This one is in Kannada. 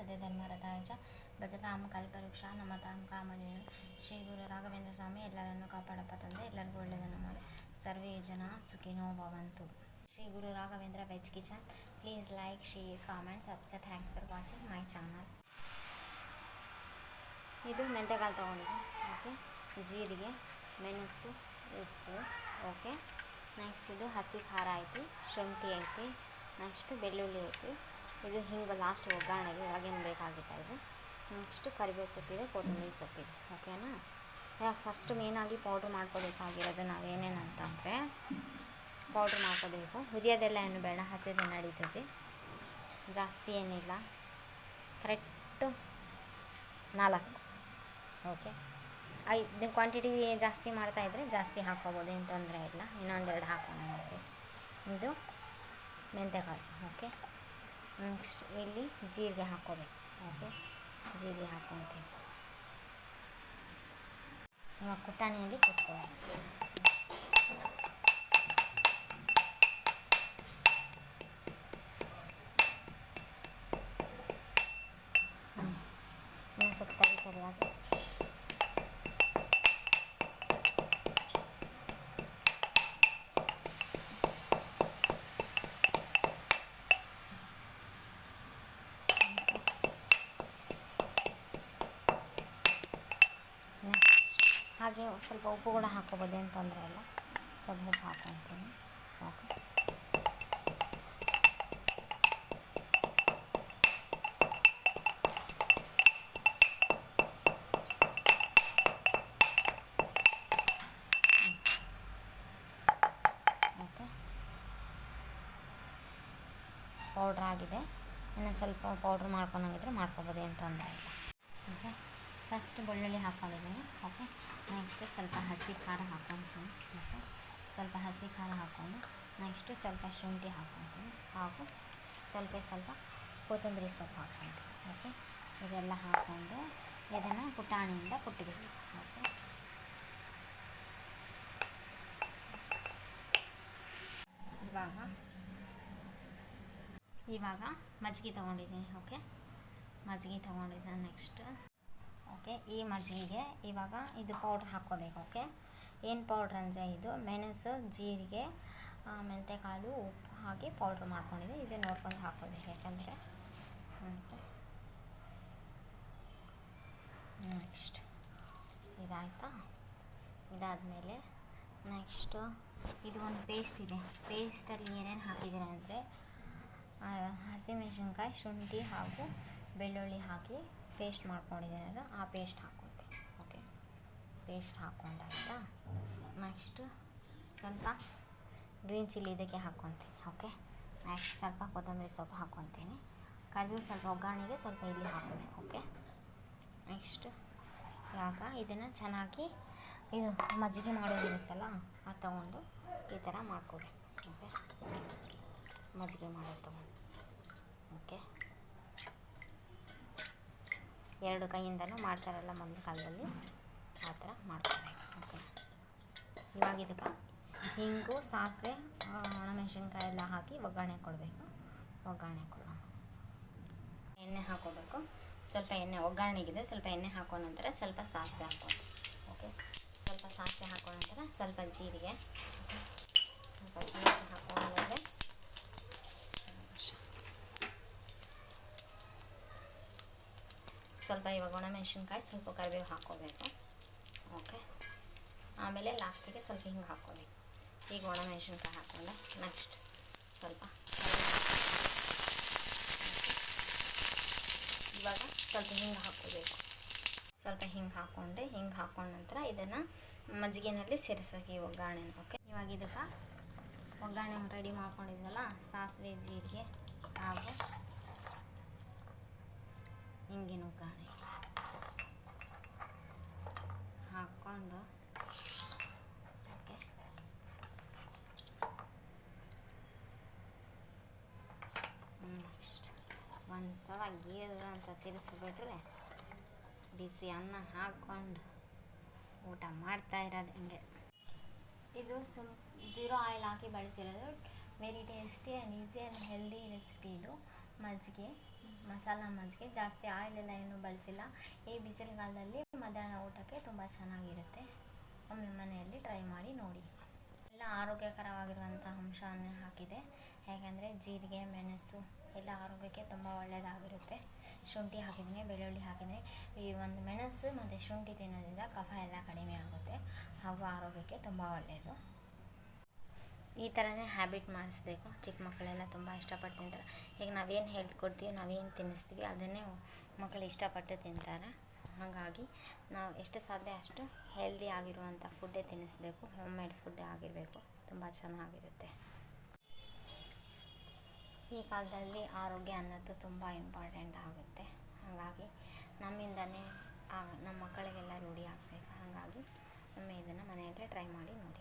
ಸದ್ಯಧರ್ಮರತಾಯ ಚ ಭಜತಾಂ ಕಲ್ಪವೃಕ್ಷ ನಮತಾಂ ಕಾಮಧೇನು. ಶ್ರೀ ಗುರು ರಾಘವೇಂದ್ರ ಸ್ವಾಮಿ ಎಲ್ಲರನ್ನು ಕಾಪಾಡಪ್ಪ ತಂದೆ, ಎಲ್ಲರಿಗೂ ಒಳ್ಳೆಯದನ್ನು ಮಾಡಿ. ಸರ್ವೇ ಜನ ಸುಖಿನೋ ಭವಂತು. Shri Guru Raghavendra veg kitchen. Please like, share, comment, subscribe. Thanks for watching my channel. ಇದು ಮೆಂತೆಕಾಳು ತೊಗೊಂಡಿದ್ದೆ. ಓಕೆ, ಜೀರಿಗೆ, ಮೆಣಸು, ಉಪ್ಪು. ಓಕೆ, ನೆಕ್ಸ್ಟ್ ಇದು ಹಸಿ ಖಾರ ಐತಿ, ಶುಂಠಿ ಐತಿ, ನೆಕ್ಸ್ಟ್ ಬೆಳ್ಳುಳ್ಳಿ ಐತಿ. ಇದು ಹಿಂಗೆ ಲಾಸ್ಟ್ ಒಗ್ಗರಣೆಗೆ ಇವಾಗೇನು ಬೇಕಾಗಿತ್ತು ಇದು. ನೆಕ್ಸ್ಟ್ ಕರಿಬೇವು ಸೊಪ್ಪಿದೆ, ಕೊತ್ತಂಬರಿ ಸೊಪ್ಪಿದೆ. ಓಕೆನಾ. ಇವಾಗ ಫಸ್ಟ್ ಮೇನಾಗಿ ಪೌಡ್ರ್ ಮಾಡ್ಕೋಬೇಕಾಗಿರೋದು ನಾವೇನೇನಂತಂದರೆ, ಪೌಡ್ರ್ ಮಾಡ್ಕೋಬೇಕು. ಹುರಿಯೋದೆಲ್ಲ ಏನು ಬೇಡ, ಹಸಿದೆ ನಡೀತೈತಿ, ಜಾಸ್ತಿ ಏನಿಲ್ಲ. ಕರೆಕ್ಟು 4. ಓಕೆ, ಇದು ಕ್ವಾಂಟಿಟಿ ಜಾಸ್ತಿ ಮಾಡ್ತಾಯಿದ್ರೆ ಜಾಸ್ತಿ ಹಾಕ್ಕೋಬೋದು, ಏನು ತೊಂದರೆ ಇಲ್ಲ. ಇನ್ನೊಂದೆರಡು ಹಾಕೋಣ. ಓಕೆ, ಇದು ಮೆಂತೆಕಾಳು. ಓಕೆ, ನೆಕ್ಸ್ಟ್ ಇಲ್ಲಿ ಜೀರಿಗೆ ಹಾಕ್ಕೋಬೇಕು. ಓಕೆ, ಜೀರಿಗೆ ಹಾಕ್ಕೊತೀವಿ. ಇವಾಗ ಕುಟ್ಟಾಣಿಯಲ್ಲಿ ಕುಟ್ಕೋಬೇಕು. ಇನ್ನು ಸ್ವಲ್ಪ ತರಿಯಾಗಿ ಹಾಗೆ ಸ್ವಲ್ಪ ಉಪ್ಪು ಕೂಡ ಹಾಕ್ಕೋಬೋದು, ಏನು ತೊಂದರೆ ಇಲ್ಲ. ಸ್ವಲ್ಪ ಉಪ್ಪು ಹಾಕ್ಕೊತೀನಿ. ಓಕೆ, ಓಕೆ, ಪೌಡ್ರ್ ಆಗಿದೆ. ಇನ್ನು ಸ್ವಲ್ಪ ಪೌಡ್ರ್ ಮಾಡ್ಕೊಳಂಗಿದ್ರೆ ಮಾಡ್ಕೊಬೋದು, ಏನು ತೊಂದರೆ ಇಲ್ಲ. ಓಕೆ, ಫಸ್ಟ್ ಬೆಳ್ಳುಳ್ಳಿ ಹಾಕ್ಕೊಂಡಿದ್ದೀನಿ. ಓಕೆ, ನೆಕ್ಸ್ಟ್ ಸ್ವಲ್ಪ ಹಸಿ ಖಾರ ಹಾಕ್ಕೊತೀನಿ. ಓಕೆ, ಸ್ವಲ್ಪ ಹಸಿ ಖಾರ ಹಾಕ್ಕೊಂಡು ನೆಕ್ಸ್ಟು ಸ್ವಲ್ಪ ಶುಂಠಿ ಹಾಕ್ಕೊತೀನಿ, ಹಾಗೂ ಸ್ವಲ್ಪ ಕೊತ್ತಂಬರಿ ಸೊಪ್ಪು ಹಾಕ್ಕೊತೀನಿ. ಓಕೆ, ಇದೆಲ್ಲ ಹಾಕ್ಕೊಂಡು ಇದನ್ನು ಪುಟಾಣಿಯಿಂದ ಕುಟ್ಟಬೇಕು. ಓಕೆ, ಇವಾಗ ಮಜ್ಜಿಗೆ ತೊಗೊಂಡಿದ್ದೀನಿ. ಓಕೆ, ಮಜ್ಜಿಗೆ ತೊಗೊಂಡಿದ್ದೆ. ನೆಕ್ಸ್ಟ್ ಓಕೆ, ಈ ಮಜ್ಜಿಗೆಗೆ ಇವಾಗ ಇದು ಪೌಡ್ರ್ ಹಾಕ್ಕೋಬೇಕು. ಓಕೆ, ಏನು ಪೌಡ್ರ್ ಅಂದರೆ ಇದು ಮೆಣಸು, ಜೀರಿಗೆ, ಮೆಂತೆಕಾಳು, ಉಪ್ಪು ಹಾಕಿ ಪೌಡ್ರ್ ಮಾಡ್ಕೊಂಡಿದ್ದೆ. ಇದು ನೋಡ್ಕೊಂಡು ಹಾಕ್ಕೋಬೇಕು, ಯಾಕಂದರೆ ನೆಕ್ಸ್ಟ್ ಇದಾಯಿತಾ. ಇದಾದಮೇಲೆ ನೆಕ್ಸ್ಟು ಇದು ಒಂದು ಪೇಸ್ಟ್ ಇದೆ. ಪೇಸ್ಟಲ್ಲಿ ಏನೇನು ಹಾಕಿದ್ದೀನಿ ಅಂದರೆ ಹಸಿಮೆಣಸಿನ್ಕಾಯಿ, ಶುಂಠಿ ಹಾಗೂ ಬೆಳ್ಳುಳ್ಳಿ ಹಾಕಿ ಪೇಸ್ಟ್ ಮಾಡ್ಕೊಂಡಿದ್ದೀನಲ್ಲ, ಆ ಪೇಸ್ಟ್ ಹಾಕ್ಕೊತೀನಿ. ಓಕೆ, ಪೇಸ್ಟ್ ಹಾಕ್ಕೊಂಡಾಯ್ತಾ. ನೆಕ್ಸ್ಟು ಸ್ವಲ್ಪ ಗ್ರೀನ್ ಚಿಲ್ಲಿ ಇದಕ್ಕೆ ಹಾಕ್ಕೊತೀನಿ. ಓಕೆ, ನೆಕ್ಸ್ಟ್ ಸ್ವಲ್ಪ ಕೊತ್ತಂಬರಿ ಸೊಪ್ಪು ಹಾಕ್ಕೊತೀನಿ. ಕರಿಬೇವು ಸ್ವಲ್ಪ ಒಗ್ಗರಣೆಗೆ ಸ್ವಲ್ಪ ಇಲ್ಲಿ ಹಾಕ್ಕೋಬೇಕು. ಓಕೆ, ನೆಕ್ಸ್ಟ್ ಇವಾಗ ಇದನ್ನು ಚೆನ್ನಾಗಿ ಇದು ಮಜ್ಜಿಗೆ ಮಾಡೋದಿರುತ್ತಲ್ಲ ಅದು ತೊಗೊಂಡು ಈ ಥರ ಮಾಡ್ಕೊಬೇಕು. ಓಕೆ, ಮಜ್ಜಿಗೆ ಮಾಡೋದು ತೊಗೊಂಡು ಓಕೆ, 2 ಕೈಯಿಂದನೂ ಮಾಡ್ತಾರಲ್ಲ ಮೊದಲ ಕಾಲದಲ್ಲಿ, ಆ ಥರ ಮಾಡ್ಕೋಬೇಕು. ಓಕೆ, ಇವಾಗ ಇದಕ್ಕೆ ಹಿಂಗು, ಸಾಸಿವೆ, ಒಣಮೆಣಸಿನ್ಕಾಯಿ ಎಲ್ಲ ಹಾಕಿ ಒಗ್ಗರಣೆ ಕೊಡಬೇಕು. ಒಗ್ಗರಣೆ ಕೊಡೋಣ. ಎಣ್ಣೆ ಹಾಕ್ಕೋಬೇಕು. ಸ್ವಲ್ಪ ಎಣ್ಣೆ ಒಗ್ಗರಣೆಗಿದೆ, ಸ್ವಲ್ಪ ಎಣ್ಣೆ ಹಾಕೋ ನಂತರ ಸ್ವಲ್ಪ ಸಾಸಿವೆ ಹಾಕ್ಕೊಂಡು. ಓಕೆ, ಸ್ವಲ್ಪ ಸಾಸಿವೆ ಹಾಕೋ ನಂತರ ಸ್ವಲ್ಪ ಜೀರಿಗೆ, ಹಾಕೊಂಡ್ಮೇಲೆ ಸ್ವಲ್ಪ ಇವಾಗ ಒಣಮೆಣಸಿನ್ಕಾಯಿ, ಸ್ವಲ್ಪ ಕರಿಬೇವು ಹಾಕ್ಕೋಬೇಕು. ಓಕೆ, ಆಮೇಲೆ ಲಾಸ್ಟಿಗೆ ಸ್ವಲ್ಪ ಹಿಂಗೆ ಹಾಕ್ಕೋಬೇಕು. ಈಗ ಒಣಮೆಣಸಿನ್ಕಾಯಿ ಹಾಕ್ಕೊಂಡೆ. ನೆಕ್ಸ್ಟ್ ಸ್ವಲ್ಪ ಇವಾಗ ಸ್ವಲ್ಪ ಹಿಂಗೆ ಹಾಕ್ಕೋಬೇಕು. ಸ್ವಲ್ಪ ಹಿಂಗೆ ಹಾಕ್ಕೊಂಡೆ. ಹಿಂಗೆ ಹಾಕ್ಕೊಂಡ ನಂತರ ಇದನ್ನು ಮಜ್ಜಿಗೆನಲ್ಲಿ ಸೇರಿಸ್ಬೇಕು, ಈ ಒಗ್ಗರಣೆನ. ಓಕೆ, ಇವಾಗ ಇದಕ್ಕೆ ಒಗ್ಗರಣೆ ರೆಡಿ ಮಾಡ್ಕೊಂಡಿದ್ವಲ್ಲ, ಸಾಸಿವೆ, ಜೀರಿಗೆ ಹಾಗೂ ಹಿಂಗಿನ ಒಗ್ಗರಣೆ ಹಾಕ್ಕೊಂಡು ಓಕೆ, ನೆಕ್ಸ್ಟ್ ಒಂದು ಸಲ ಗೀರು ಅಂತ ತಿರ್ಸಿಬಿಟ್ರೆ ಬಿಸಿ ಅನ್ನ ಹಾಕ್ಕೊಂಡು ಊಟ ಮಾಡ್ತಾ ಇರೋದು ಹಿಂಗೆ. ಇದು ಝೀರೋ ಆಯಿಲ್ ಹಾಕಿ ಬಳಸಿರೋದು. Very tasty and easy and healthy recipe ಇದು. ಮಜ್ಜಿಗೆ ಮಸಾಲ ಮಜ್ಜಿಗೆ. ಜಾಸ್ತಿ ಆಯಿಲೆಲ್ಲ ಏನೂ ಬಳಸಿಲ್ಲ. ಈ ಬಿಸಿಲುಗಾಲದಲ್ಲಿ ಮಧ್ಯಾಹ್ನ ಊಟಕ್ಕೆ ತುಂಬ ಚೆನ್ನಾಗಿರುತ್ತೆ. ಒಮ್ಮೆ ಮನೆಯಲ್ಲಿ ಟ್ರೈ ಮಾಡಿ ನೋಡಿ. ಎಲ್ಲ ಆರೋಗ್ಯಕರವಾಗಿರುವಂಥ ಅಂಶವನ್ನೇ ಹಾಕಿದೆ. ಹೇಗೆಂದರೆ ಜೀರಿಗೆ, ಮೆಣಸು ಎಲ್ಲ ಆರೋಗ್ಯಕ್ಕೆ ತುಂಬ ಒಳ್ಳೆಯದಾಗಿರುತ್ತೆ. ಶುಂಠಿ ಹಾಕಿದ್ದೀನಿ, ಬೆಳ್ಳುಳ್ಳಿ ಹಾಕಿದ್ದೀನಿ. ಈ ಒಂದು ಮೆಣಸು ಮತ್ತು ಶುಂಠಿ ತಿನ್ನೋದ್ರಿಂದ ಕಫ ಎಲ್ಲ ಕಡಿಮೆ ಆಗುತ್ತೆ ಹಾಗೂ ಆರೋಗ್ಯಕ್ಕೆ ತುಂಬ ಒಳ್ಳೆಯದು. ಈ ಥರನೇ ಹ್ಯಾಬಿಟ್ ಮಾಡಿಸ್ಬೇಕು. ಚಿಕ್ಕ ಮಕ್ಕಳೆಲ್ಲ ತುಂಬ ಇಷ್ಟಪಟ್ಟು ತಿಂತಾರೆ. ಈಗ ನಾವೇನು ಹೇಳ್ಕೊಡ್ತೀವಿ, ನಾವೇನು ತಿನ್ನಿಸ್ತೀವಿ ಅದನ್ನೇ ಮಕ್ಕಳು ಇಷ್ಟಪಟ್ಟು ತಿಂತಾರೆ. ಹಾಗಾಗಿ ನಾವು ಎಷ್ಟು ಸಾಧ್ಯ ಅಷ್ಟು ಹೆಲ್ದಿ ಆಗಿರುವಂಥ ಫುಡ್ಡೇ ತಿನ್ನಿಸ್ಬೇಕು. ಹೋಮ್ ಮೇಡ್ ಫುಡ್ಡೇ ಆಗಿರಬೇಕು. ತುಂಬ ಚೆನ್ನಾಗಿರುತ್ತೆ. ಈ ಕಾಲದಲ್ಲಿ ಆರೋಗ್ಯ ಅನ್ನೋದು ತುಂಬ ಇಂಪಾರ್ಟೆಂಟ್ ಆಗುತ್ತೆ. ಹಾಗಾಗಿ ನಮ್ಮಿಂದನೇ ನಮ್ಮ ಮಕ್ಕಳಿಗೆಲ್ಲ ರೂಢಿ ಆಗಬೇಕು. ಹಾಗಾಗಿ ಒಮ್ಮೆ ಇದನ್ನು ಮನೆಯಲ್ಲೇ ಟ್ರೈ ಮಾಡಿ ನೋಡಿ.